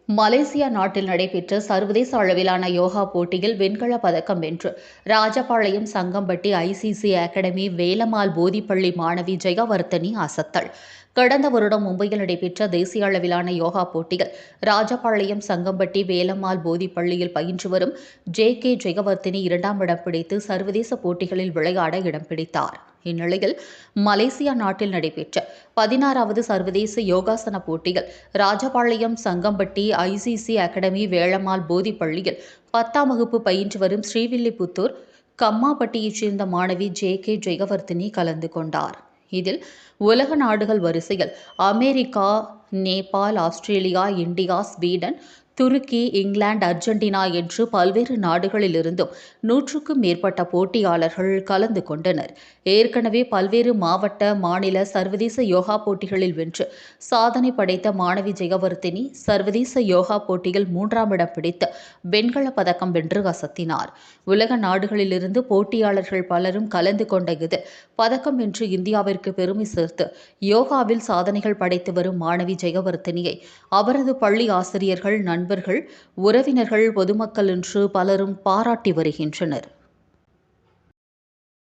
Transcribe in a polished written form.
Malaysia நாட்டில் நடைபெற்ற சர்வதேச அளவிலான யோகா போட்டியில் வெண்கலப் பதக்கம் வென்று ராஜபாளையம் சங்கம்பட்டி ஐசிசி அகாடமி வேலம்மாள் போதிப்பள்ளி மாணவி ஜெயவர்த்தனி அசத்தல். கடந்த வருடம் மும்பையில் நடைபெற்ற தேசிய அளவிலான யோகா போட்டியில் ராஜபாளையம் சங்கம்பட்டி வேலம்மாள் போதிப்பள்ளியில் பயின்று வரும் கே ஜெயவர்த்தினி 2ஆம் இடம் பிடித்து சர்வதேச போட்டிகளில் விளையாட இடம் பிடித்தார். இந்நிலையில் மலேசியா நாட்டில் நடைபெற்ற 16வது சர்வதேச யோகாசன போட்டியில் ராஜபாளையம் சங்கம்பட்டி ஐசிசி அகாடமி வேலம்மாள் போதிப்பள்ளியில் 10ஆம் வகுப்பு பயின்று வரும் ஸ்ரீவில்லிபுத்தூர் கம்மாப்பட்டியைச் சேர்ந்த மாணவி கே ஜெயவர்த்தினி கலந்து கொண்டார். இதில் உலக நாடுகள் வரிசையில் America, Nepal, Australia, India, Sweden, துருக்கி, இங்கிலாந்து, அர்ஜென்டினா என்று பல்வேறு நாடுகளிலிருந்தும் 100க்கும் மேற்பட்ட போட்டியாளர்கள் கலந்து கொண்டனர். ஏற்கனவே பல்வேறு மாவட்ட, மாநில, சர்வதேச யோகா போட்டிகளில் வென்று சாதனை படைத்த மாணவி ஜெயவர்த்தினி சர்வதேச யோகா போட்டியில் 3ஆம் இடம் பிடித்து வெண்கலப் பதக்கம் வென்று அசத்தினார். உலக நாடுகளிலிருந்து போட்டியாளர்கள் பலரும் கலந்து கொண்ட இதில் பதக்கம் வென்று இந்தியாவிற்கு பெருமை சேர்த்து யோகாவில் சாதனைகள் படைத்து வரும் மாணவி ஜெயவர்த்தினியை அவரது பள்ளி ஆசிரியர்கள், நண்பர்கள், உறவினர்கள், பொதுமக்கள் என்று பலரும் பாராட்டி வருகின்றனர்.